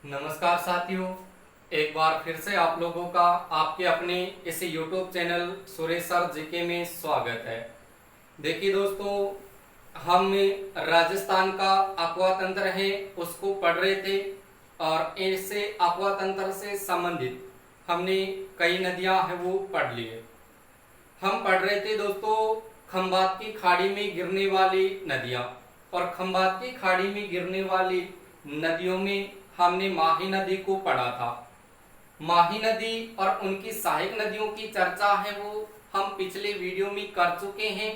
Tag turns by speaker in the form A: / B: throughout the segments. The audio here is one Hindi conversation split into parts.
A: नमस्कार साथियों, एक बार फिर से आप लोगों का आपके अपने इस YouTube channel Suresh sir GK में स्वागत है। देखिए दोस्तों, हम राजस्थान का अकवा तंत्र है उसको पढ़ रहे थे और इससे अकवा तंत्र से संबंधित हमने कई नदियां हैं वो पढ़ ली है। हम पढ़ रहे थे दोस्तों खंबात की खाड़ी में गिरने वाली नदियां, और खंबात की खाड़ी में गिरने वाली नदियों में हमने माही नदी को पढ़ा था। माही नदी और उनकी सहायक नदियों की चर्चा है वो हम पिछले वीडियो में कर चुके हैं।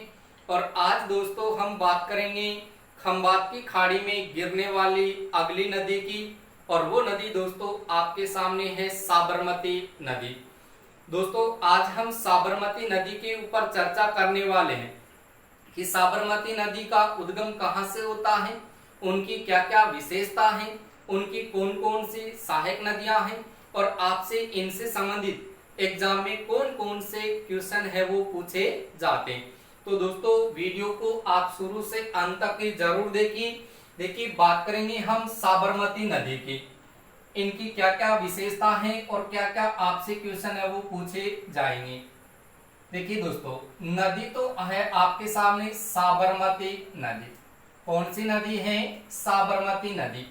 A: और आज दोस्तों हम बात करेंगे खंबात की खाड़ी में गिरने वाली अगली नदी की, और वो नदी दोस्तों आपके सामने है साबरमती नदी। दोस्तों आज हम साबरमती नदी के ऊपर चर्चा करने वाले हैं कि साबरमती नदी का उद्गम कहां से होता है, उनकी क्या क्या विशेषता है, उनकी कौन कौन सी सहायक नदियां हैं, और आपसे इनसे संबंधित एग्जाम में कौन कौन से क्वेश्चन है वो पूछे जाते हैं। तो दोस्तों वीडियो को आप शुरू से अंत तक जरूर देखिए बात करेंगे हम साबरमती नदी की, इनकी क्या क्या विशेषता है और क्या क्या आपसे क्वेश्चन है वो पूछे जाएंगे। देखिए दोस्तों, नदी तो है आपके सामने साबरमती नदी। कौन सी नदी है? साबरमती नदी।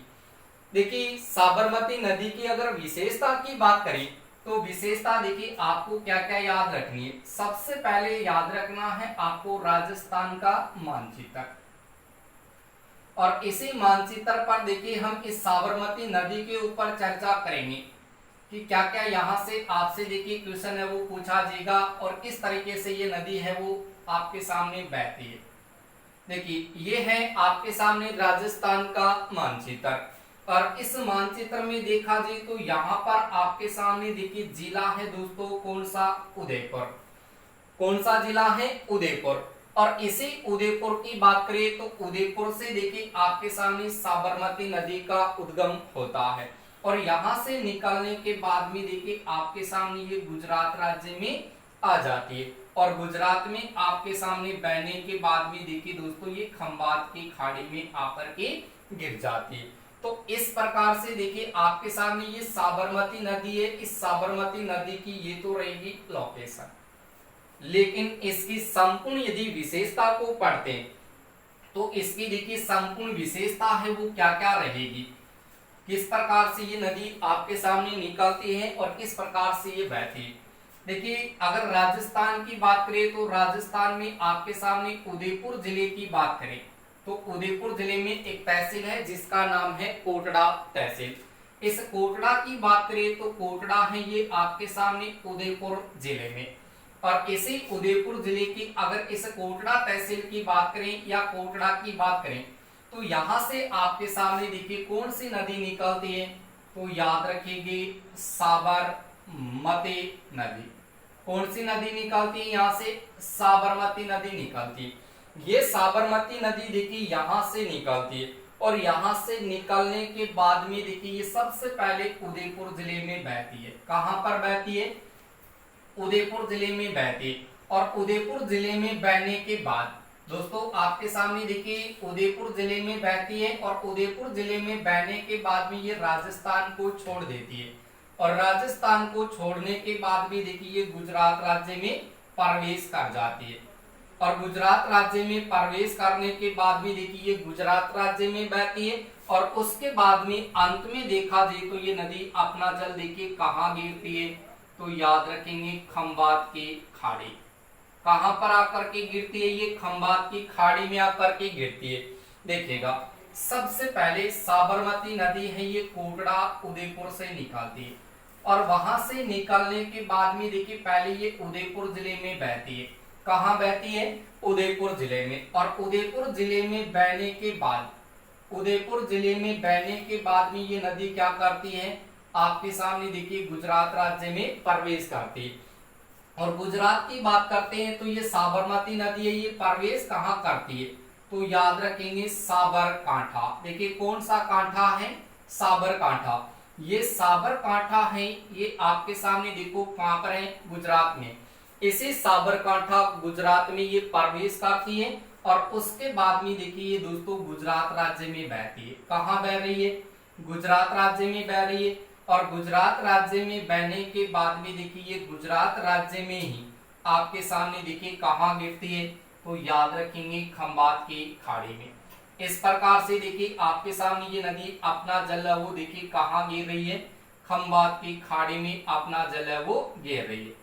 A: देखिए साबरमती नदी की अगर विशेषता की बात करें तो विशेषता देखिए आपको क्या क्या याद रखनी है। सबसे पहले याद रखना है आपको राजस्थान का मानचित्र, और इसी मानचित्र पर देखिए हम इस साबरमती नदी के ऊपर चर्चा करेंगे कि क्या क्या यहाँ से आपसे देखिए क्वेश्चन है वो पूछा जाएगा और किस तरीके से ये नदी है वो आपके सामने बहती है। देखिए ये है आपके सामने राजस्थान का मानचित्र, और इस मानचित्र में देखा जाए तो यहाँ पर आपके सामने देखिए जिला है दोस्तों कौन सा? उदयपुर। कौन सा जिला है? उदयपुर। और इसी उदयपुर की बात करें तो उदयपुर से देखिए आपके सामने साबरमती नदी का उद्गम होता है, और यहां से निकलने के बाद में देखिए आपके सामने ये गुजरात राज्य में आ जाती है, और गुजरात में आपके सामने बहने के बाद में देखिए दोस्तों ये खंबात की खाड़ी में आकर के गिर जाती है। तो इस प्रकार से देखिए आपके सामने ये साबरमती नदी है। इस साबरमती नदी की ये तो रहेगी लोकेशन, लेकिन इसकी संपूर्ण यदि विशेषता को पढ़ते हैं तो इसकी देखिए संपूर्ण विशेषता है वो क्या क्या रहेगी, किस प्रकार से ये नदी आपके सामने निकलती है और किस प्रकार से ये बहती है। देखिए अगर राजस्थान की बात करें तो राजस्थान में आपके सामने उदयपुर जिले की बात करें तो उदयपुर जिले में एक तहसील है जिसका नाम है कोटड़ा तहसील। इस कोटड़ा की बात करें तो कोटड़ा है ये आपके सामने उदयपुर जिले में, और इसी उदयपुर जिले की अगर इस कोटड़ा तहसील की बात करें या कोटड़ा की बात करें तो यहां से आपके सामने देखिए कौन सी नदी निकलती है, तो याद रखिएगा साबरमती नदी। कौन सी नदी निकलती है? यहां से साबरमती नदी निकलती है। ये साबरमती नदी देखिए यहां से निकलती है, और यहां से निकलने के बाद में देखिए ये सबसे पहले उदयपुर जिले में बहती है। कहां पर बहती है? उदयपुर जिले में बहती है। और उदयपुर जिले में बहने के बाद दोस्तों आपके सामने देखिए उदयपुर जिले में बहती है, और उदयपुर जिले में बहने के बाद में ये राजस्थान को छोड़ देती है, और राजस्थान को छोड़ने के बाद भी देखिए ये गुजरात राज्य में प्रवेश कर जाती है, और गुजरात राज्य में प्रवेश करने के बाद भी देखिए ये गुजरात राज्य में बहती है। और उसके बाद में अंत में देखा जाए तो ये नदी अपना जल देखिए कहाँ गिरती है, तो याद रखेंगे खंबात की खाड़ी। कहां पर आकर के गिरती है? ये खंबात की खाड़ी में आकर के गिरती है। देखिएगा सबसे पहले साबरमती नदी है ये कोटड़ा उदयपुर से निकलती है, और वहां से निकलने के बाद में देखिए पहले ये उदयपुर जिले में बहती है। कहां बहती है? उदयपुर जिले में। और उदयपुर जिले में बहने के बाद उदयपुर जिले में बहने के बाद में ये नदी क्या करती है? आपके सामने देखिए गुजरात राज्य में प्रवेश करती है। और गुजरात की बात करते हैं तो ये साबरमती नदी है ये प्रवेश कहां करती है, तो याद रखेंगे साबरकांठा। देखिए कौन सा कांठा है? साबरकांठा। ये साबरकांठा है ये आपके सामने देखो कहां पर है? गुजरात में। इसी साबरकांठा गुजरात में ये प्रवेश करती है, और उसके बाद में देखिए ये दोस्तों गुजरात राज्य में बहती है। कहां बह रही है? गुजरात राज्य में बह रही है। और गुजरात राज्य में बहने के बाद में देखिए ये गुजरात राज्य में ही आपके सामने देखिए कहाँ गिरती है, तो याद रखेंगे खंबात की खाड़ी में। इस प्रकार से देखिए आपके सामने ये नदी अपना जल है वो देखिए कहाँ गिर रही है, खंबात की खाड़ी में अपना जल है वो गिर रही है।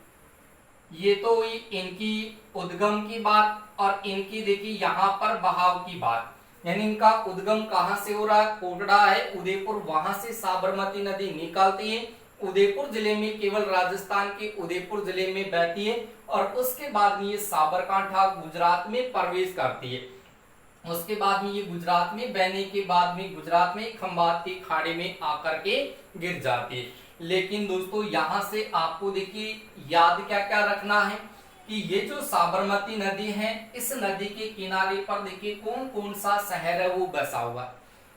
A: ये तो हुई इनकी उद्गम की बात, और इनकी देखिए यहाँ पर बहाव की बात, यानी इनका उद्गम कहाँ से हो रहा है, कोटड़ा है उदयपुर, वहां से साबरमती नदी निकलती है, उदयपुर जिले में, केवल राजस्थान के उदयपुर जिले में बहती है, और उसके बाद में ये साबरकांठा गुजरात में प्रवेश करती है। उसके बाद में ये गुजरात में बहने के बाद में गुजरात में खंबात की खाड़ी में आकर के गिर जाती है। लेकिन दोस्तों यहाँ से आपको देखिए याद क्या क्या रखना है कि ये जो साबरमती नदी है, इस नदी के किनारे पर देखिए कौन कौन सा शहर है वो बसा हुआ।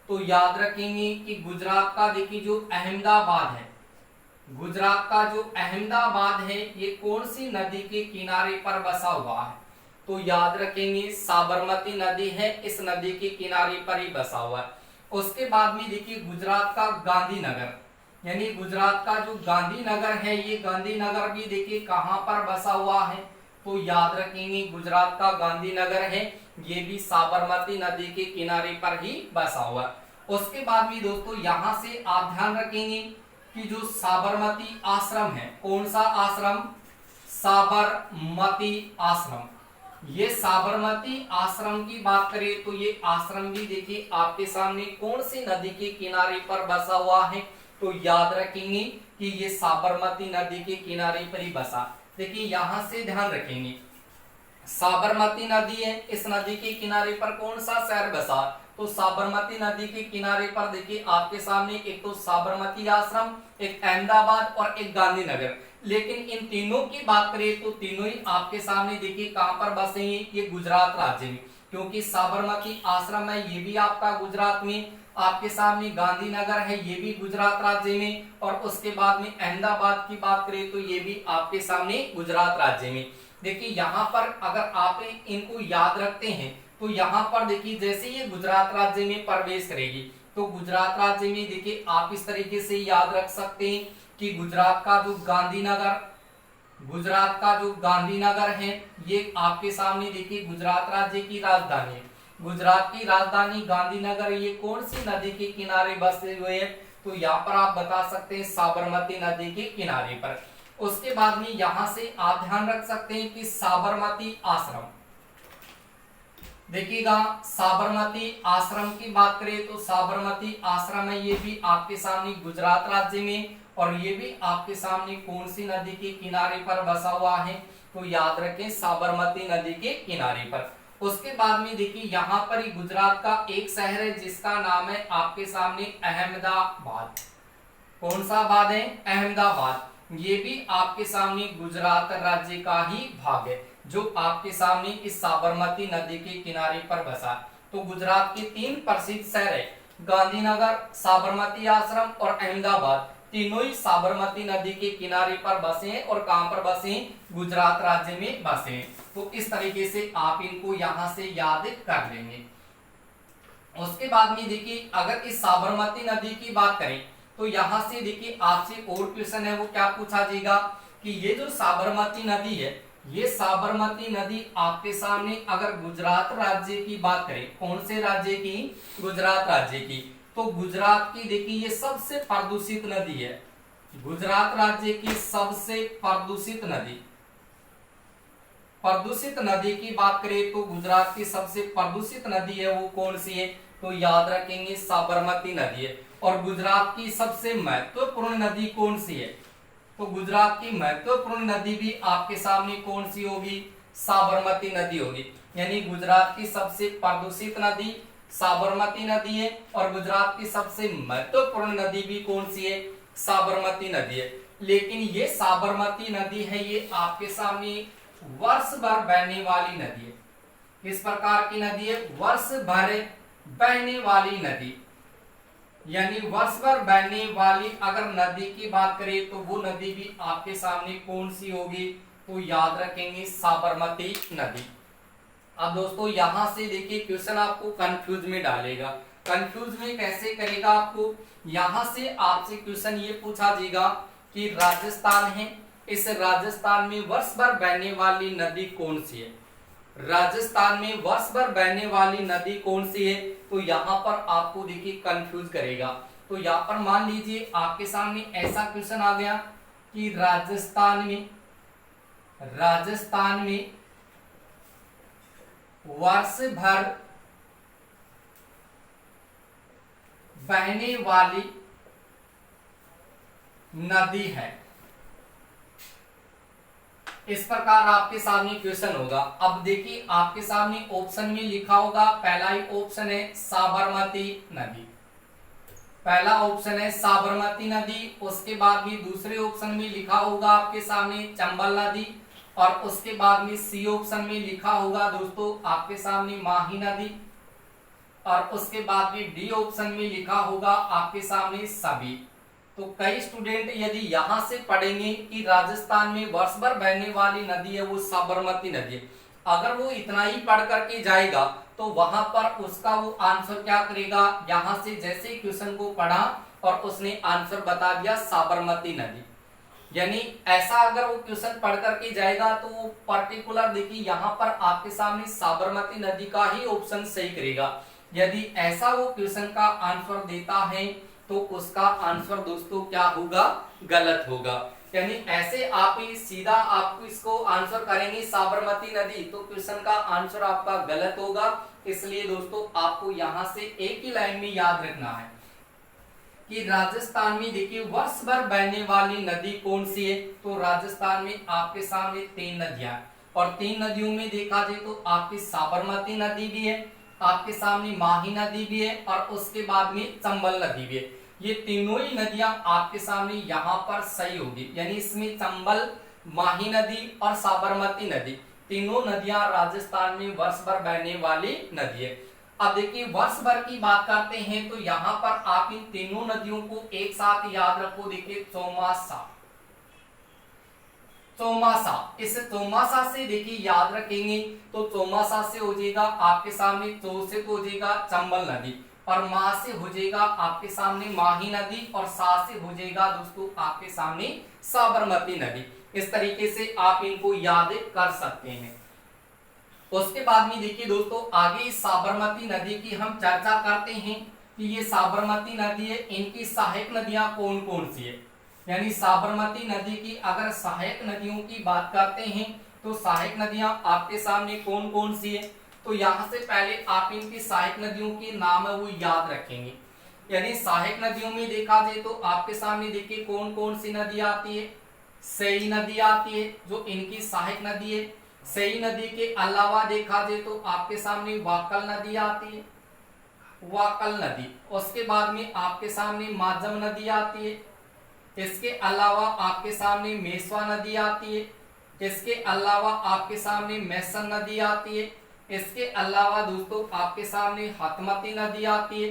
A: तो याद रखेंगे कि गुजरात का देखिए जो अहमदाबाद है, गुजरात का जो अहमदाबाद है ये कौन सी नदी के किनारे पर बसा हुआ है, तो याद रखेंगे साबरमती नदी है, इस नदी के किनारे पर ही बसा हुआ है। उसके बाद में देखिए गुजरात का गांधीनगर, यानी गुजरात का जो गांधीनगर है, ये गांधीनगर भी देखिए कहां पर बसा हुआ है, तो याद रखेंगे गुजरात का गांधीनगर है, ये भी साबरमती नदी के किनारे पर ही बसा हुआ है। उसके बाद भी दोस्तों यहां से आप ध्यान रखेंगे कि जो साबरमती आश्रम है, कौन सा आश्रम, साबरमती आश्रम, ये साबरमती आश्रम की बात करें तो ये आश्रम भी देखिए आपके सामने कौन सी नदी के किनारे पर बसा हुआ है, तो याद रखेंगे कि ये साबरमती नदी के किनारे पर ही बसा। देखिए यहां से ध्यान रखेंगे साबरमती नदी है, इस नदी के किनारे पर कौन सा शहर बसा, तो साबरमती नदी के किनारे पर देखिए आपके सामने एक तो साबरमती आश्रम, एक अहमदाबाद और एक गांधीनगर। लेकिन इन तीनों की बात करें तो तीनों ही आपके सामने देखिए कहां पर बसे हैं, ये गुजरात राज्य में, क्योंकि साबरमती आश्रम है ये भी आपका गुजरात में, आपके सामने गांधीनगर है ये भी गुजरात राज्य में, और उसके बाद में अहमदाबाद की बात करें तो ये भी आपके सामने गुजरात राज्य में। देखिए यहाँ पर अगर आप इनको याद रखते हैं तो यहाँ पर देखिए जैसे ये गुजरात राज्य में प्रवेश करेगी तो गुजरात राज्य में देखिए आप इस तरीके से याद रख सकते हैं कि गुजरात का जो गांधीनगर है ये आपके सामने देखिए गुजरात राज्य की राजधानी है। गुजरात की राजधानी गांधीनगर ये कौन सी नदी के किनारे बसे हुए है, तो यहाँ पर आप बता सकते हैं साबरमती नदी के किनारे पर। उसके बाद में यहां से आप ध्यान रख सकते हैं कि साबरमती आश्रम, देखिएगा साबरमती आश्रम की बात करें तो साबरमती आश्रम है ये भी आपके सामने गुजरात राज्य में, और ये भी आपके सामने कौन सी नदी के किनारे पर बसा हुआ है, तो याद रखें साबरमती नदी के किनारे पर। उसके बाद में देखिए यहाँ पर ही गुजरात का एक शहर है जिसका नाम है आपके सामने अहमदाबाद। कौन सा बाद है, अहमदाबाद, ये भी आपके सामने गुजरात राज्य का ही भाग है जो आपके सामने इस साबरमती नदी के किनारे पर बसा। तो गुजरात के तीन प्रसिद्ध शहर है गांधीनगर, साबरमती आश्रम और अहमदाबाद, तीनों ही साबरमती नदी के किनारे पर बसे हैं और कहां पर बसे हैं, गुजरात राज्य में बसे हैं। तो इस तरीके से आप इनको यहां से याद कर लेंगे। उसके बाद में देखिए अगर इस साबरमती नदी की बात करें तो यहां से देखिए आपसे और क्वेश्चन है वो क्या पूछा जाएगा कि ये जो साबरमती नदी है, ये साबरमती नदी आपके सामने अगर गुजरात राज्य की बात करें, कौन से राज्य की, गुजरात राज्य की, तो गुजरात की देखिए ये सबसे प्रदूषित नदी है। गुजरात राज्य की सबसे प्रदूषित नदी की बात करें तो गुजरात की सबसे प्रदूषित नदी है वो कौन सी है, तो याद रखेंगे साबरमती नदी है। और गुजरात की सबसे महत्वपूर्ण नदी कौन सी है, तो गुजरात की महत्वपूर्ण नदी भी आपके सामने कौन सी होगी, साबरमती नदी होगी। यानी गुजरात की सबसे प्रदूषित नदी साबरमती नदी है और गुजरात की सबसे महत्वपूर्ण नदी भी कौन सी है, साबरमती नदी है। लेकिन ये साबरमती नदी है ये आपके सामने वर्ष भर बहने वाली नदी है। किस प्रकार की नदी है, वर्ष भर बहने वाली नदी, यानी वर्ष भर बहने वाली अगर नदी की बात करें तो वो नदी भी आपके सामने कौन सी होगी, तो याद रखेंगे साबरमती नदी। अब दोस्तों यहां से देखिए क्वेश्चन आपको कंफ्यूज में डालेगा, कंफ्यूज में कैसे करेगा आपको, यहां से आपसे क्वेश्चन ये पूछा जाएगा कि राजस्थान है, इस राजस्थान में वर्ष भर बहने वाली नदी कौन सी है, राजस्थान में वर्ष भर बहने वाली नदी कौन सी है। तो यहाँ पर आपको देखिए कंफ्यूज करेगा। तो यहाँ पर मान लीजिए आपके सामने ऐसा क्वेश्चन आ गया कि राजस्थान में वर्ष भर बहने वाली नदी है, इस प्रकार आपके सामने क्वेश्चन होगा। अब देखिए आपके सामने ऑप्शन में लिखा होगा, पहला ही ऑप्शन है साबरमती नदी, पहला ऑप्शन है साबरमती नदी। उसके बाद भी दूसरे ऑप्शन में लिखा होगा आपके सामने चंबल नदी, और उसके बाद में सी ऑप्शन में लिखा होगा दोस्तों आपके सामने माही नदी, और उसके बाद में डी ऑप्शन में लिखा होगा आपके सामने सभी। तो कई स्टूडेंट यदि यहां से पढ़ेंगे कि राजस्थान में वर्ष भर बहने वाली नदी है वो साबरमती नदी है, अगर वो इतना ही पढ़ करके जाएगा तो वहां पर उसका वो आंसर क्या करेगा, यहां से जैसे क्वेश्चन को पढ़ा और उसने आंसर बता दिया साबरमती नदी, यानी ऐसा अगर वो क्वेश्चन पढ़ करके जाएगा तो वो पर्टिकुलर देखिए यहाँ पर आपके सामने साबरमती नदी का ही ऑप्शन सही करेगा। यदि ऐसा वो क्वेश्चन का आंसर देता है तो उसका आंसर दोस्तों क्या होगा, गलत होगा। यानी ऐसे आप ही सीधा आपको इसको आंसर करेंगे साबरमती नदी, तो क्वेश्चन का आंसर आपका गलत होगा। इसलिए दोस्तों आपको यहां से एक ही लाइन में याद रखना है कि राजस्थान में देखिए वर्ष भर बहने वाली नदी कौन सी है। तो राजस्थान में आपके सामने 3 नदियां, और 3 नदियों में देखा जाए तो आपकी साबरमती नदी भी है, आपके सामने माही नदी भी है, और उसके बाद में चंबल नदी भी है। ये तीनों ही नदियां आपके सामने यहाँ पर सही होगी, यानी इसमें चंबल, माही नदी और साबरमती नदी, तीनों नदियां राजस्थान में वर्ष भर बहने वाली नदी है। अब देखिए वर्ष भर की बात करते हैं तो यहाँ पर आप इन तीनों नदियों को एक साथ याद रखो। देखिए चौमासा, इस चौमासा से देखिए याद रखेंगे तो चौमासा से हो जाएगा आपके सामने, चौ से तो हो जाएगा चंबल नदी, और मा से हो जाएगा आपके सामने माही नदी, और सा से हो जाएगा दोस्तों आपके सामने साबरमती नदी। इस तरीके से आप इनको याद कर सकते हैं। उसके बाद में देखिए दोस्तों आगे साबरमती नदी की हम चर्चा करते हैं कि ये साबरमती नदी है, इनकी सहायक नदियां कौन कौन सी है। यानी साबरमती नदी की अगर सहायक नदियों की बात करते हैं तो सहायक नदियां आपके सामने कौन कौन सी है। तो यहाँ से पहले आप इनकी सहायक नदियों के नाम है वो याद रखेंगे। यानी सहायक नदियों में देखा जाए तो आपके सामने देखिए कौन कौन सी नदी आती है, सई नदी आती है जो इनकी सहायक नदी है। सई नदी के अलावा देखा जाए तो आपके सामने वाकल नदी आती है, वाकल नदी। उसके बाद में आपके सामने माजम नदी आती है। इसके अलावा आपके सामने मेसवा नदी आती है। इसके अलावा आपके सामने मैसन नदी आती है। इसके अलावा दोस्तों आपके सामने हतमती नदी आती है,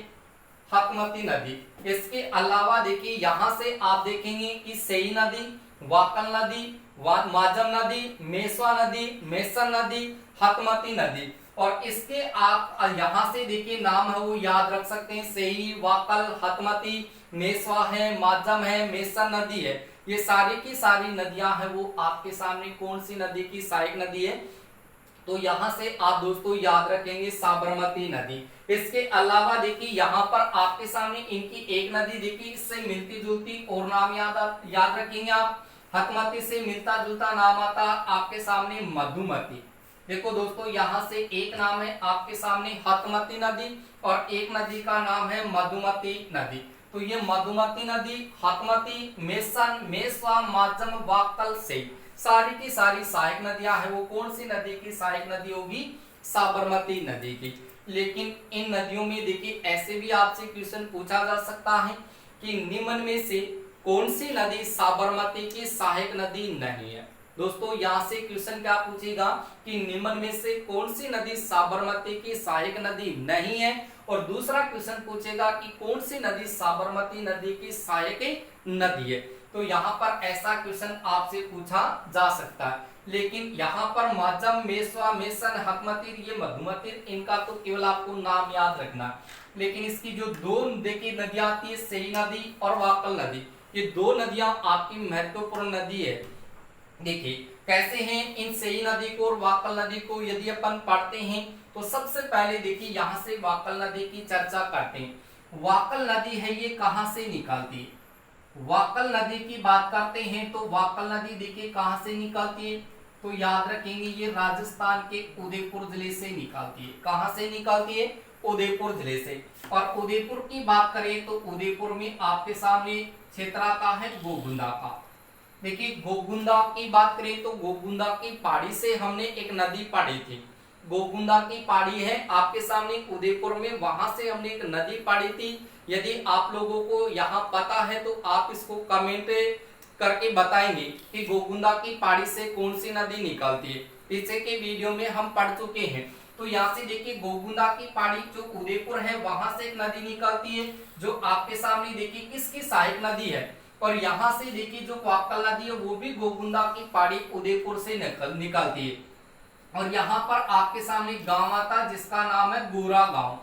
A: हतमती नदी। इसके अलावा देखिए यहाँ से आप देखेंगे कि सई नदी, वाकल नदी, माजम नदी, मेसवा नदी, मैसन नदी, हतमती नदी। और इसके आप यहाँ से देखिए नाम है वो याद रख सकते हैं, सई, वाकल, हतमती, मेसवा है, माजम है, मैसन नदी है। ये सारी की सारी नदियां हैं वो आपके सामने कौन सी नदी की सहायक नदी है। तो यहाँ से आप दोस्तों याद रखेंगे साबरमती नदी। इसके अलावा देखिए यहाँ पर आपके सामने इनकी एक नदी देखिए इससे मिलती जुलती और नाम याद रखेंगे आप। हतमती से मिलता जुलता नाम आता आपके सामने मधुमती। देखो दोस्तों यहाँ से एक नाम है आपके सामने हतमती नदी और एक नदी का नाम है मधुमती नदी। तो ये मधुमती नदी, हतमती, मेसन, मेसवा, माजम, वाकल से सारी की सारी सहायक नदियां हैं वो कौन सी नदी की सहायक नदी होगी, साबरमती नदी की। लेकिन इन नदियों में देखिए ऐसे भी आपसे क्वेश्चन पूछा जा सकता है कि निम्न में से कौन सी नदी साबरमती की सहायक नदी नहीं है। दोस्तों यहाँ से क्वेश्चन क्या पूछेगा कि निम्न में से कौन सी नदी साबरमती की सहायक नदी नहीं है और दूसरा क्वेश्चन पूछेगा कि कौन सी नदी साबरमती नदी की सहायक नदी है। तो यहाँ पर ऐसा क्वेश्चन आपसे पूछा जा सकता है। लेकिन यहाँ पर माजम, मेस्वा, मेसन, हकमतीर, ये मधुमतीर, इनका तो केवल आपको नाम याद रखना है। लेकिन इसकी जो दो देखिए नदियां आती है, सई नदी और वाकल नदी, ये दो नदियां आपकी महत्वपूर्ण नदी है। देखिए कैसे हैं इन सई नदी को और वाकल नदी को यदि अपन पढ़ते हैं तो सबसे पहले देखिए यहाँ से वाकल नदी की चर्चा करते हैं। वाकल नदी है ये कहाँ से निकलती है? वाकल नदी की बात करते हैं तो वाकल नदी देखिए कहाँ से निकलती है, तो याद रखेंगे ये राजस्थान के उदयपुर जिले से निकलती है। कहाँ से निकलती है? उदयपुर जिले से। और उदयपुर की बात करें तो उदयपुर में आपके सामने क्षेत्र आता है गोगुंदा का। देखिए गोगुंदा की बात करें तो गोगुंदा की पहाड़ी से हमने एक नदी पढ़ी थी, गोगुंदा की पहाड़ी है आपके सामने उदयपुर में, वहां से हमने एक नदी पढ़ी थी। यदि आप लोगों को यहाँ पता है तो आप इसको कमेंट करके बताएंगे कि गोगुंदा की पहाड़ी से कौन सी नदी निकलती है। पीछे के वीडियो में हम पढ़ चुके हैं। तो यहाँ से देखिए गोगुंदा की पहाड़ी जो उदयपुर है वहां से एक नदी निकलती है जो आपके सामने देखिए किसकी सहायक नदी है। और यहाँ से देखिए जो वाकल नदी है वो भी गोगुंदा की पहाड़ी उदयपुर से निकलती है। और यहाँ पर आपके सामने गांव आता है जिसका नाम है गोरा गांव।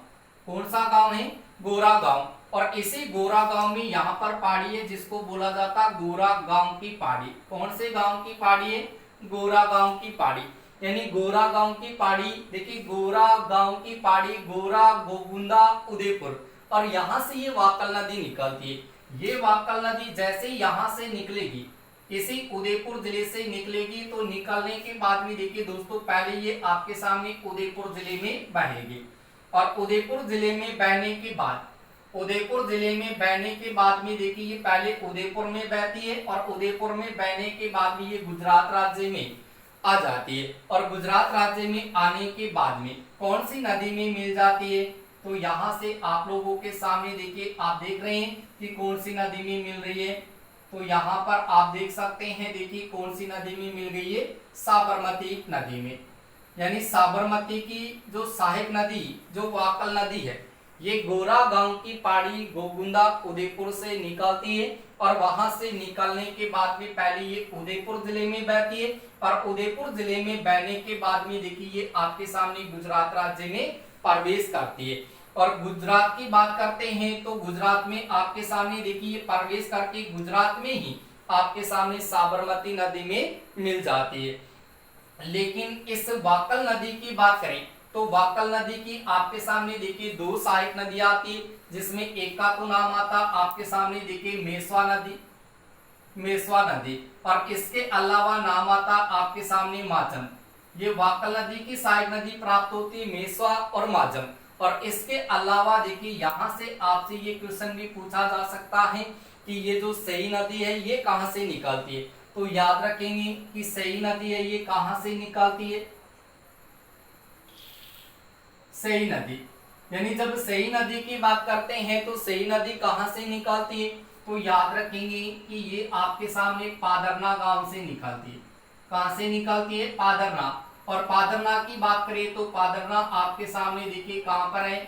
A: कौन सा गांव है? गोरा गांव। और इसी गोरा गांव में यहाँ पर पहाड़ी है जिसको बोला जाता है गोरा गांव की पहाड़ी। कौन से गांव की पहाड़ी है? गोरा गांव की पहाड़ी। यानी गोरा गांव की पहाड़ी, देखिए गोरा गांव की पहाड़ी, गोरा, गोगुंदा, उदयपुर, और यहाँ से ये वाकल नदी निकलती है। ये वाकल नदी जैसे यहाँ से निकलेगी, इसी उदयपुर जिले से निकलेगी, तो निकलने के बाद में देखिए दोस्तों पहले ये आपके सामने उदयपुर जिले में बहेगी। और उदयपुर जिले में बहने के बाद, उदयपुर जिले में बहने के बाद में देखिए ये पहले उदयपुर में बहती है और उदयपुर में बहने के बाद में ये गुजरात राज्य में आ जाती है। और गुजरात राज्य में आने के बाद में कौन सी नदी में मिल जाती है? तो यहाँ से आप लोगों के सामने देखिए आप देख रहे हैं कि कौन सी नदी में मिल रही है। तो यहाँ पर आप देख सकते हैं, देखिए कौन सी नदी में मिल गई है? साबरमती नदी में। यानी साबरमती की जो सहायक नदी जो वाकल नदी है ये गोरा गांव की पहाड़ी गोगुंदा उदयपुर से निकलती है। और वहां से निकलने के बाद में पहले ये उदयपुर जिले में बहती है और उदयपुर जिले में बहने के बाद में देखिए ये आपके सामने गुजरात राज्य में प्रवेश करती है। और गुजरात की बात करते हैं तो गुजरात में आपके सामने देखिए प्रवेश करके गुजरात में ही आपके सामने साबरमती नदी में मिल जाती है। लेकिन इस वाकल नदी की बात करें तो वाकल नदी की आपके सामने देखिए दो सहायक नदियां आती है, जिसमें एक का तो नाम आता आपके सामने देखिए मेस्वा नदी, मेस्वा नदी, और इसके अलावा नाम आता आपके सामने माजम। ये वाकल नदी की सहायक नदी प्राप्त होती है मेस्वा और माजम। और इसके अलावा देखिए यहाँ से आपसे ये क्वेश्चन भी पूछा जा सकता है कि ये जो सई नदी है ये कहाँ से निकलती है। तो याद रखेंगे कि सई नदी है ये कहाँ से निकलती है? सई नदी, यानी जब सई नदी की बात करते हैं तो सई नदी कहाँ से निकलती है? तो याद रखेंगे कि ये आपके सामने पादरना गांव से निकलती है। कहाँ से निकलती है? पादरना। और पादरना की बात करें तो पादरना आपके सामने देखिए कहाँ पर है?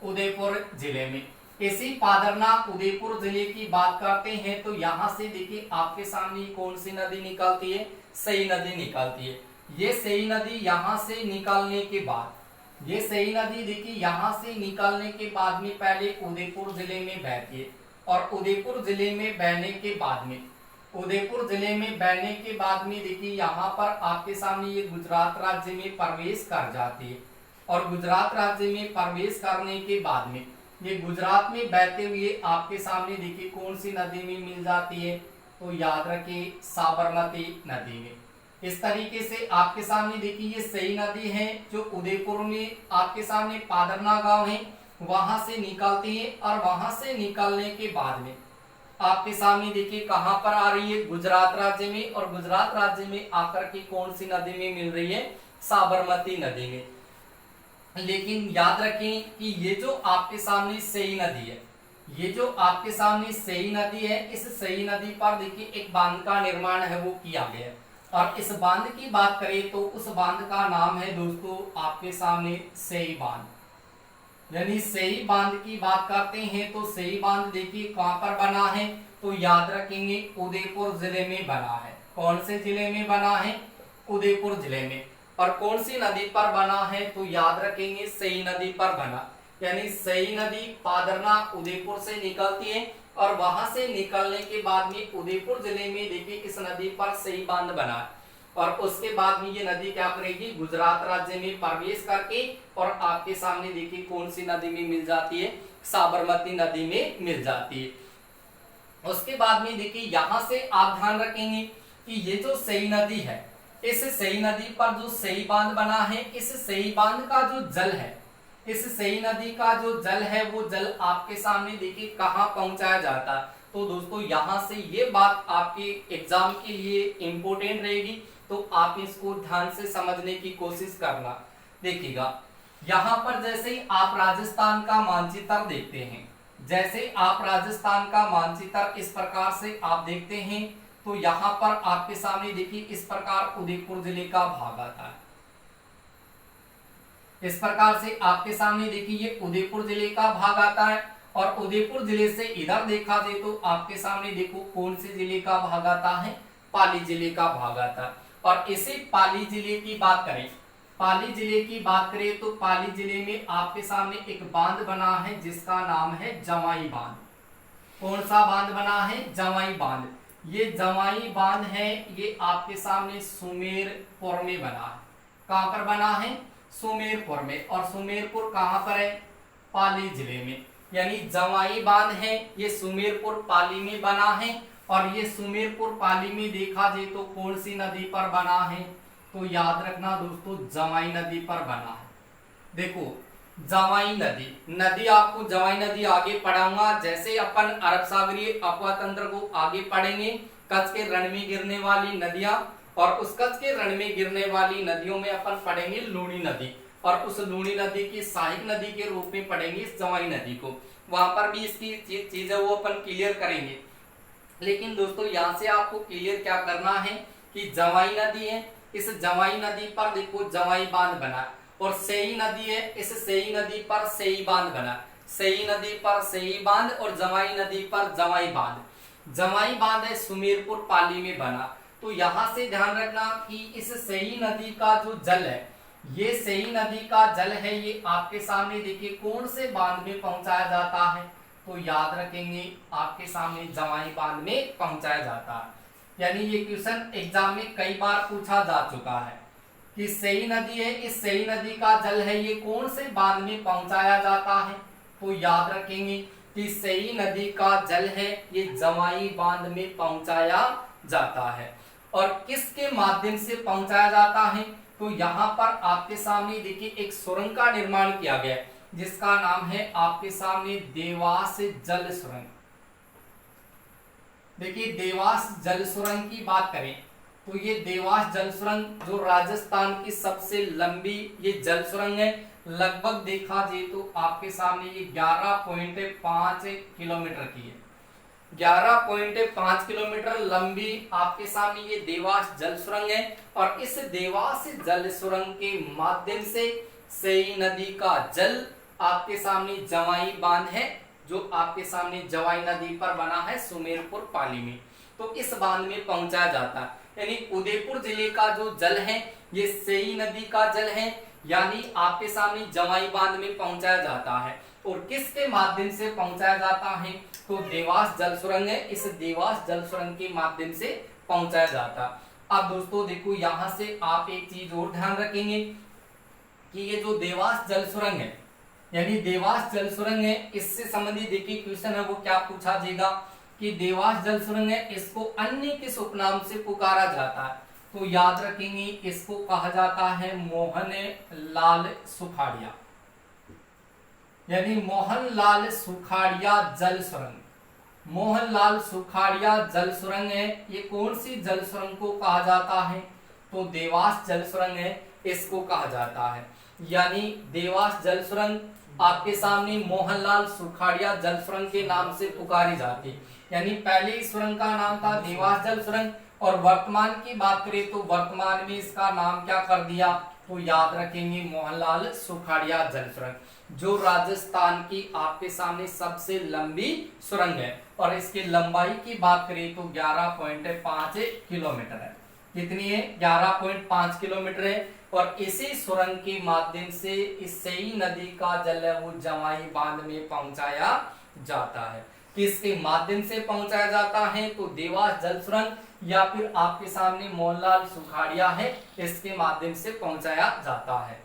A: उदयपुर जिले में। इसी पादरना उदयपुर जिले की बात करते हैं तो यहाँ से देखिए आपके सामने कौन सी नदी निकलती है? सई नदी निकलती है। ये सई नदी यहाँ से निकलने के बाद, ये सई नदी देखिए यहाँ से निकलने के बाद में पहले उदयपुर जिले में बहती है। और उदयपुर जिले में बहने के बाद में, उदयपुर जिले में बहने के बाद में देखिए यहाँ पर आपके सामने ये गुजरात राज्य में प्रवेश कर जाती है। और गुजरात राज्य में प्रवेश करने के बाद में ये गुजरात में बहते हुए आपके सामने देखिए कौन सी नदी में मिल जाती है? तो याद रखिए साबरमती नदी में। इस तरीके से आपके सामने देखिए ये सई नदी है जो उदयपुर में आपके सामने पादरना गांव है वहां से निकलती है। और वहां से निकलने के बाद में आपके सामने देखिए कहां पर आ रही है? गुजरात राज्य में। और गुजरात राज्य में आकर के कौन सी नदी में मिल रही है? साबरमती नदी में। लेकिन याद रखें कि ये जो आपके सामने सई नदी है, ये जो आपके सामने सई नदी है, इस सई नदी पर देखिए एक बांध का निर्माण है वो किया गया है। और इस बांध की बात करें तो उस बांध का नाम है दोस्तों आपके सामने सई बांध। यानी सही बांध की बात करते हैं तो सही बांध देखिए कहां पर बना है, तो याद रखेंगे उदयपुर जिले में बना है। कौन से जिले में बना है? उदयपुर जिले में। और कौन सी नदी पर बना है? तो याद रखेंगे सई नदी पर बना। यानी सई नदी पादरना उदयपुर से निकलती है और वहां से निकलने के बाद में उदयपुर जिले में देखिए इस नदी पर सई बांध बना है। और उसके बाद में ये नदी क्या करेगी? गुजरात राज्य में प्रवेश करके और आपके सामने देखिए कौन सी नदी में मिल जाती है? साबरमती नदी में मिल जाती है। उसके बाद में देखिए यहां से आप ध्यान रखेंगे कि ये जो सई नदी है, इस सई नदी पर जो सई बांध बना है, इस सई बांध का जो जल है, इस सई नदी का जो जल है वो जल आपके सामने देखिए कहां पहुंचाया जाता है। तो दोस्तों यहां से ये बात आपके एग्जाम के लिए इंपॉर्टेंट रहेगी, तो आप इसको ध्यान से समझने की कोशिश करना। देखिएगा यहां पर जैसे ही आप राजस्थान का मानचित्र देखते हैं, जैसे आप राजस्थान का मानचित्र इस प्रकार से आप देखते हैं, तो यहां पर आपके सामने देखिए इस प्रकार उदयपुर जिले का भाग आता है। इस प्रकार से आपके सामने देखिए ये उदयपुर जिले का भाग आता है और उदयपुर जिले से इधर देखा जाए तो आपके सामने देखो कौन से जिले का भाग आता है? पाली जिले का भाग आता है। और इसी पाली जिले की बात करें, पाली जिले की बात करें तो पाली जिले में आपके सामने एक बांध बना है जिसका नाम है जवाई बांध। कौन सा बांध बना है? जवाई बांध। ये जवाई बांध है, ये आपके सामने सुमेरपुर में बना है। कहां पर बना है? सुमेरपुर में। और सुमेरपुर कहां पर है? पाली जिले में। यानी जवाई बांध है ये सुमेरपुर पाली में बना है। और ये सुमेरपुर पाली में देखा जाए तो कौन सी नदी पर बना है? तो याद रखना दोस्तों जवाई नदी पर बना है। देखो जवाई नदी, नदी आपको जवाई नदी आगे पढ़ाऊंगा। जैसे अपन अरब सागरीय अपवा तंत्र को आगे पढ़ेंगे, कच्छ के रण में गिरने वाली नदियां, और उस कच्छ के रण में गिरने वाली नदियों में अपन पढ़ेंगे लूणी नदी, और उस लूणी नदी की सहायक नदी के रूप में पढ़ेंगे इस जवाई नदी को। वहां पर भी इसकी चीजें वो अपन क्लियर करेंगे। लेकिन दोस्तों यहाँ से आपको क्लियर क्या करना है कि जवाई नदी है, इस जवाई नदी पर देखो जवाई बांध बना, और सेई नदी है, इस सेई नदी पर सेई बांध बना। सेई नदी पर सेई बांध और जवाई नदी पर जवाई बांध। जवाई बांध है सुमेरपुर पाली में बना। तो यहां से ध्यान रखना कि इस सेई नदी का जो जल है, ये सेई नदी का जल है, ये आपके सामने देखिए कौन से बांध में पहुंचाया जाता है? तो याद रखेंगे आपके सामने जवाई बांध में पहुंचाया जाता है। यानी ये क्वेश्चन एग्जाम में कई बार पूछा जा चुका है कि सेई नदी है, इस सेई नदी का जल है, ये कौन से बांध में पहुंचाया जाता है? तो याद रखेंगे कि सेई नदी का जल है ये जवाई बांध में पहुंचाया जाता है। और किसके माध्यम से पहुंचाया जाता है? तो यहाँ पर आपके सामने देखिए एक सुरंग का निर्माण किया गया है जिसका नाम है आपके सामने देवास जल सुरंग। देखिए देवास जल सुरंग की बात करें तो ये देवास जल सुरंग जो राजस्थान की सबसे लंबी ये जल सुरंग है, लगभग देखा जाए तो आपके सामने ये 11.5 किलोमीटर की है। 11.5 किलोमीटर लंबी आपके सामने ये देवास जल सुरंग है। और इस देवास जल सुरंग के माध्यम से सेई नदी का जल आपके सामने जवाई बांध है जो आपके सामने जवाई नदी पर बना है सुमेरपुर पाली में, तो इस बांध में पहुंचाया जाता है। यानी उदयपुर जिले का जो जल है ये सेई नदी का जल है, यानी आपके सामने जवाई बांध में पहुंचाया जाता है। और किसके माध्यम से पहुंचाया जाता है? तो देवास जल सुरंग है, इस देवास जल सुरंग के माध्यम से पहुंचाया जाता है। अब दोस्तों देखो यहां से आप एक चीज और ध्यान रखेंगे कि ये जो देवास जल सुरंग है, यानी देवास जल सुरंग है, इससे संबंधित देखिए क्वेश्चन है वो क्या पूछा जाएगा कि देवास जल सुरंग है, इसको अन्य किस उपनाम से पुकारा जाता है? तो याद रखेंगे इसको कहा जाता है मोहन लाल सुखाड़िया, यानी मोहनलाल सुखाड़िया जल सुरंग। मोहनलाल सुखाड़िया जल सुरंग है, ये कौन सी जल सुरंग को कहा जाता है? तो देवास जल सुरंग है, इसको कहा जाता है। यानी देवास जल सुरंग आपके सामने मोहनलाल सुखाड़िया जल सुरंग के नाम से पुकारी जाती। यानी पहले इस सुरंग का नाम था देवास जल सुरंग, और वर्तमान की बात करें तो वर्तमान में इसका नाम क्या कर दिया? तो याद रखेंगे मोहनलाल सुखाड़िया जल सुरंग, जो राजस्थान की आपके सामने सबसे लंबी सुरंग है। और इसकी लंबाई की बात करें तो 11.5 किलोमीटर है। कितनी है? 11.5 किलोमीटर है। और इसी सुरंग के माध्यम से इस सई नदी का जल है वो जवाई बांध में पहुंचाया जाता है। किसके माध्यम से पहुंचाया जाता है? तो देवास जल सुरंग या फिर आपके सामने मोहनलाल सुखाड़िया है, इसके माध्यम से पहुंचाया जाता है।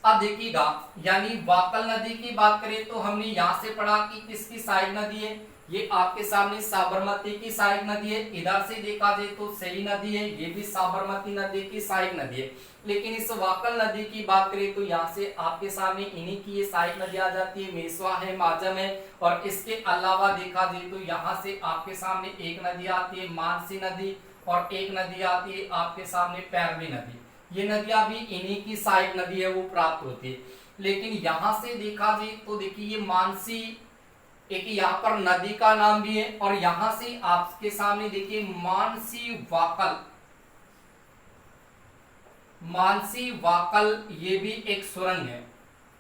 A: अब देखिएगा, यानी वाकल नदी की बात करें तो हमने यहां से पढ़ा कि किसकी सहायक नदी है, ये आपके सामने साबरमती की सहायक नदी है। इधर से देखा जाए तो सई नदी है, ये भी साबरमती नदी की सहायक नदी है। लेकिन इस वाकल नदी की बात करें तो यहाँ से आपके सामने इन्हीं की ये सहायक नदी आ जाती है, मेसवा है, माजम है। और इसके अलावा देखा जाए तो यहाँ से आपके सामने एक नदी आती है मानसी नदी, और एक नदी आती है आपके सामने पैरवी नदी। ये नदियां भी इन्हीं की सहायक नदी है वो प्राप्त होती है। लेकिन यहां से देखा जाए तो देखिए ये मानसी एक यहाँ पर नदी का नाम भी है, और यहां से आपके सामने देखिए मानसी वाकल ये भी एक सुरंग है।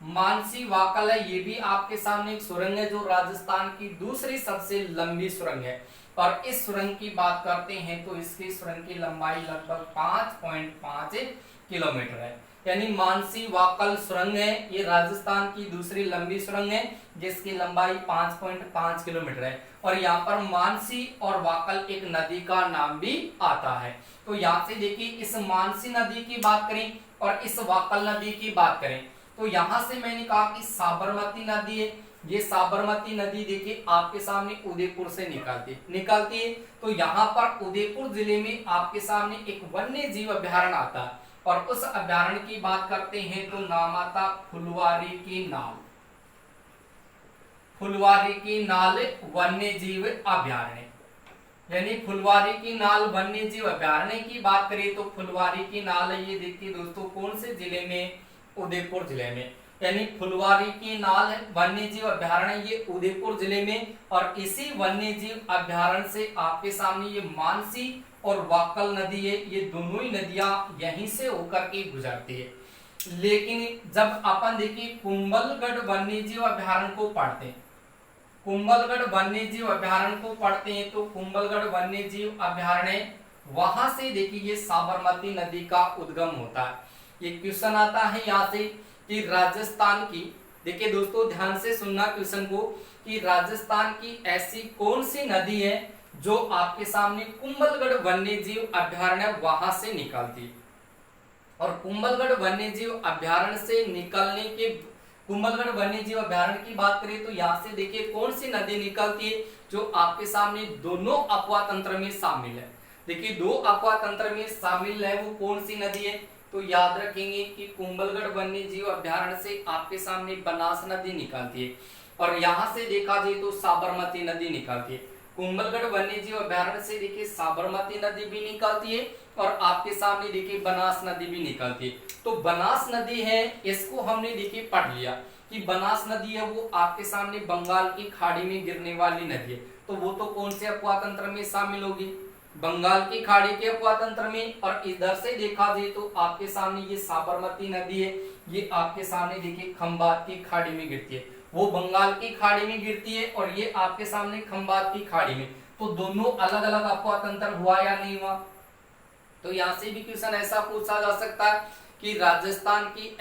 A: मानसी वाकल है, ये भी आपके सामने एक सुरंग है जो राजस्थान की दूसरी सबसे लंबी सुरंग है। और इस सुरंग की बात करते हैं तो इसकी सुरंग की लंबाई लगभग 5.5 किलोमीटर है। यानी मानसी वाकल सुरंग है, ये राजस्थान की दूसरी लंबी सुरंग है जिसकी लंबाई 5.5 किलोमीटर है। और यहाँ पर मानसी और वाकल एक नदी का नाम भी आता है। तो यहाँ से देखिए इस मानसी नदी की बात करें और इस वाकल नदी की बात करें तो यहां से मैंने कहा कि साबरमती नदी है। ये साबरमती नदी देखिए आपके सामने उदयपुर से निकलती है। तो यहाँ पर उदयपुर जिले में आपके सामने एक वन्य जीव अभ्यारण्य आता है, और उस अभ्यारण्य की बात करते हैं तो नाम आता फुलवारी की नाल वन्य जीव अभ्यारण्य। यानी फुलवारी की नाल वन्य जीव अभ्यारण्य की बात करें तो फुलवारी की नाल ये देखिए दोस्तों कौन से जिले में? उदयपुर जिले में। यानी फुलवारी की नाल वन्य जीव अभ्यारण्य ये उदयपुर जिले में। और इसी वन्य जीव अभ्यारण्य से आपके सामने ये मानसी और वाकल नदी है, ये दोनों ही नदियां यहीं से होकर के गुजरती है। लेकिन जब अपन देखिए कुंभलगढ़ वन्य जीव अभ्यारण्य को पढ़ते हैं, कुंभलगढ़ वन्य जीव अभ्यारण्य को पढ़ते हैं तो कुंभलगढ़ वन्य जीव अभ्यारण्य वहां से देखिए ये साबरमती नदी का उद्गम होता है। ये क्वेश्चन आता है यहाँ से कि राजस्थान की, देखिए दोस्तों ध्यान से सुनना क्वेश्चन को, कि राजस्थान की ऐसी कौन सी नदी है जो आपके सामने कुंभलगढ़ वन्य जीव अभ्यारण्य वहां से निकलती है। और कुंभलगढ़ वन्य जीव अभ्यारण्य से निकलने के, कुंभलगढ़ वन्य जीव अभ्यारण्य की बात करें तो यहाँ से देखिए कौन सी नदी निकलती है जो आपके सामने दोनों अपवा तंत्र में शामिल है। देखिए दो अपवा तंत्र में शामिल है, वो कौन सी नदी है? तो याद रखेंगे कि कुंभलगढ़ वन्य जीव अभ्यारण्य से आपके सामने बनास नदी निकलती है, और यहां से देखा जाए तो साबरमती नदी निकलती है। कुंभलगढ़ वन्य जीव अभ्यारण्य से देखिए साबरमती नदी भी निकलती है, और आपके सामने देखिए बनास नदी भी निकलती है। तो बनास नदी है, इसको हमने देखिए पढ़ लिया कि बनास नदी है वो आपके सामने बंगाल की खाड़ी में गिरने वाली नदी है। तो वो तो कौन से अपवा तंत्र में शामिल होगी? बंगाल की खाड़ी के अपवा तंत्र में। और इधर से देखा जाए तो आपके सामने ये साबरमती नदी है, ये आपके सामने देखिए खंबात की खाड़ी में गिरती है। वो बंगाल की खाड़ी में गिरती है और ये आपके सामने खंबात की खाड़ी में। तो दोनों अलग अलग अपवा तंत्र हुआ या नहीं हुआ? तो यहाँ से भी क्वेश्चन ऐसा पूछा जा सकता है कि राजस्थान की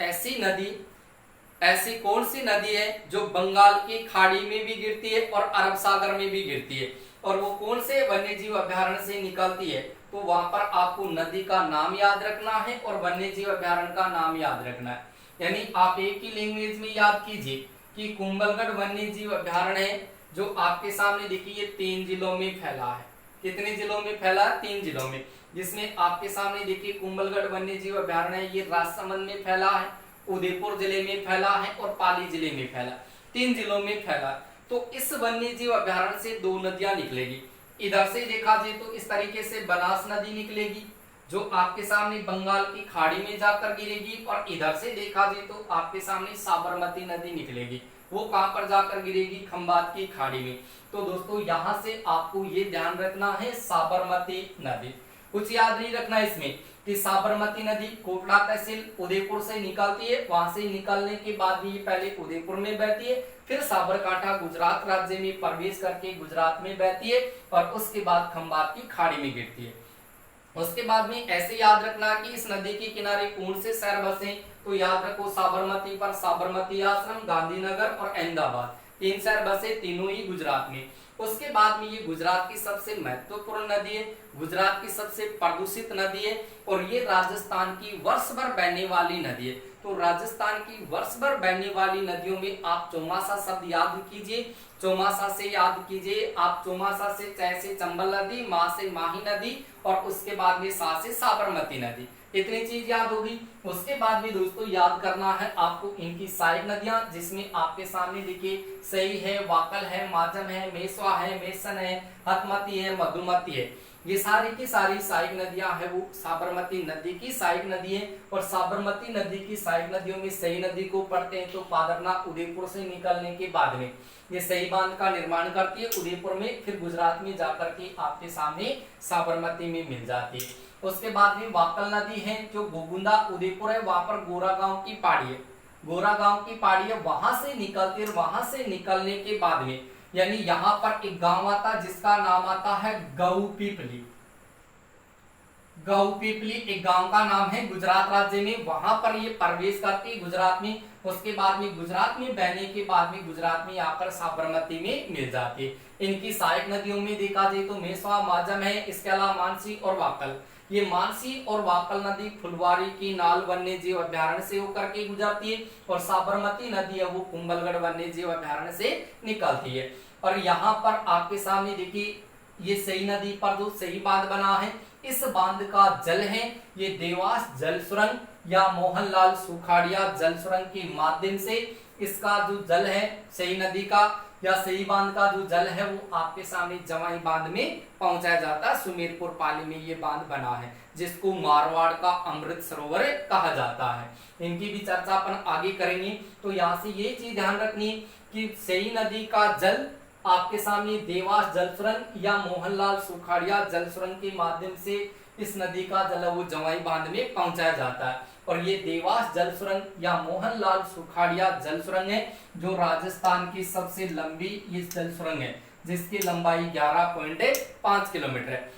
A: ऐसी कौन सी नदी है जो बंगाल की खाड़ी में भी गिरती है और अरब सागर में भी गिरती है, और वो कौन से वन्य जीव अभ्यारण्य से निकलती है? तो वहां पर आपको नदी का नाम याद रखना है और वन्य जीव अभ्यारण्य का नाम याद रखना है। यानी आप एक ही लैंग्वेज में याद कीजिए कि कुंभलगढ़ वन्य जीव अभ्यारण्य है जो आपके सामने देखिए 3 जिलों में फैला है। कितने जिलों में फैला? 3 जिलों में, जिसमें आपके सामने देखिए कुंभलगढ़ वन्य जीव अभ्यारण्य ये राजसमंद में फैला है, उदयपुर जिले में फैला है और पाली जिले में फैला, 3 जिलों में फैला। तो इस वन्य जीव अभ्यारण्य से 2 नदियां निकलेगी। इधर से देखा जाए तो इस तरीके से बनास नदी निकलेगी जो आपके सामने बंगाल की खाड़ी में जाकर गिरेगी, और इधर से देखा जाए तो आपके सामने साबरमती नदी निकलेगी। वो कहां पर जाकर गिरेगी? खंबात की खाड़ी में। तो दोस्तों यहां से आपको ये ध्यान रखना है साबरमती नदी। कुछ याद नहीं रखना इसमें कि साबरमती नदी कोटड़ा तहसील उदयपुर से निकलती है, वहां से निकलने के बाद भी ये पहले उदयपुर में बहती है, फिर साबरकांठा गुजरात राज्य में प्रवेश करके गुजरात में बहती है और उसके बाद खंबात की खाड़ी में गिरती है। उसके बाद में ऐसे याद रखना कि इस नदी के किनारे कौन से शहर बसे, तो याद रखो साबरमती पर साबरमती आश्रम, गांधीनगर और अहमदाबाद, 3 शहर बसे, तीनों ही गुजरात में। उसके बाद में ये गुजरात की सबसे महत्वपूर्ण नदी है, गुजरात की सबसे प्रदूषित नदी है और ये राजस्थान की वर्ष भर बहने वाली नदी है। तो राजस्थान की वर्ष भर बहने वाली नदियों में आप चौमासा शब्द याद कीजिए, चौमासा से याद कीजिए आप, चौमासा से च से चंबल नदी, मा से माही नदी और उसके बाद में सा से साबरमती नदी, इतनी चीज याद होगी। उसके बाद भी दोस्तों याद करना है आपको इनकी सहायक नदियां, जिसमें आपके सामने देखिए सई है, वाकल है, माजम है, मेसवा है, मेसन है, हतमती है, मधुमती है, ये सारी की सारी सहायक नदियां है वो साबरमती नदी की सहायक नदी है। और साबरमती नदी की सहायक नदियों में सई नदी को पढ़ते हैं तो पादरना उदयपुर से निकलने के बाद में ये सई बांध का निर्माण करती है उदयपुर में, फिर गुजरात में जाकर के आपके सामने साबरमती में मिल जाती है। उसके बाद में वाकल नदी है जो गोगुंदा उदयपुर है, वहां पर गोरा गांव की पहाड़ी है, गोरा गांव की पहाड़ी है, वहां से निकलती है। वहां से निकलने के बाद में यानी यहाँ पर एक गांव आता जिसका नाम आता है गऊ पीपली, गऊ पीपली एक गांव का नाम है गुजरात राज्य में, वहां पर ये प्रवेश करती है गुजरात में। उसके बाद में गुजरात में बहने के बाद में गुजरात में आकर साबरमती में मिल जाती है। इनकी सहायक नदियों में देखा जाए तो मेसवा, माजम है, इसके अलावा मानसी और वाकल। ये मानसी और वाकल नदी फुलवारी की नाल वन्य जीव अभ्यारण्य से होकर के गुजरती है और साबरमती नदी है वो कुंभलगढ़ वन्य जीव अभ्यारण्य से निकलती है। और यहाँ पर आपके सामने देखिए ये सई नदी पर जो सई बांध बना है, इस बांध का जल है ये देवास जल सुरंग या मोहनलाल सुखाड़िया जल सुरंग के माध्यम से इसका जो जल है सई नदी का या सई बांध का जो जल है वो आपके सामने जवाई बांध में पहुंचाया जाता है। सुमेरपुर पाली में ये बांध बना है जिसको मारवाड़ का अमृत सरोवर कहा जाता है। इनकी भी चर्चा अपन आगे करेंगे। तो यहाँ से ये चीज ध्यान रखनी कि सई नदी का जल आपके सामने देवास जल सुरंग या मोहनलाल सुखाड़िया जल सुरंग के माध्यम से इस नदी का जल वो जवाई बांध में पहुंचाया जाता है। और ये देवास जल सुरंग या मोहनलाल सुखाड़िया जल सुरंग है जो राजस्थान की सबसे लंबी ये जल सुरंग है जिसकी लंबाई 11.5 किलोमीटर है।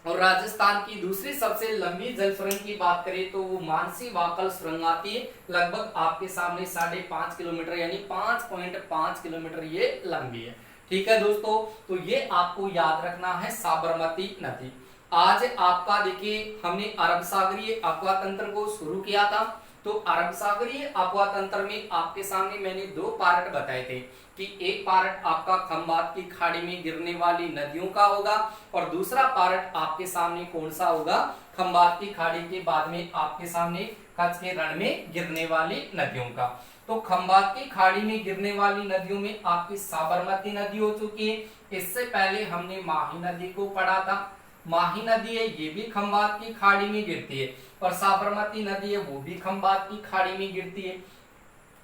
A: और राजस्थान की दूसरी सबसे लंबी जल सुरंग की बात करें तो वो मानसी वाकल सुरंग आती है, लगभग आपके सामने 5.5 किलोमीटर यानी 5.5 किलोमीटर ये लंबी है। ठीक है दोस्तों, तो ये आपको याद रखना है साबरमती नदी। आज आपका देखिए हमने अरब सागरीय अफवाह तंत्र को शुरू किया था। तो अरब सागरीय अफवाह तंत्र में आपके सामने मैंने 2 पार्ट बताए थे कि एक पार्ट आपका खंबात की खाड़ी में गिरने वाली नदियों का होगा और दूसरा पार्ट आपके सामने कौन सा होगा, खंबात की खाड़ी के बाद में आपके सामने कच्छ के रण में गिरने वाली नदियों का। तो खंबात की खाड़ी में गिरने वाली नदियों में आपकी साबरमती नदी हो चुकी है। इससे पहले हमने माही नदी को पढ़ा था। माही नदी है ये भी खंबात की खाड़ी में गिरती है और साबरमती नदी है वो भी खंबात की खाड़ी में गिरती है।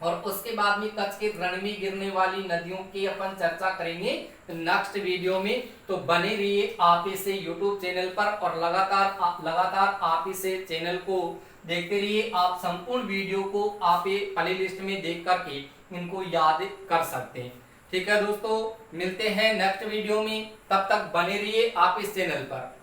A: और उसके बाद में कच्छ के रण में गिरने वाली नदियों की अपन चर्चा करेंगे नेक्स्ट वीडियो में। तो बने रहिए आप इसे YouTube चैनल पर और लगातार आप इसे चैनल को देखते रहिए। आप संपूर्ण वीडियो को आप ये प्ले लिस्ट में देख करके इनको याद कर सकते हैं। ठीक है दोस्तों, मिलते हैं नेक्स्ट वीडियो में, तब तक बने रहिए आप इस चैनल पर।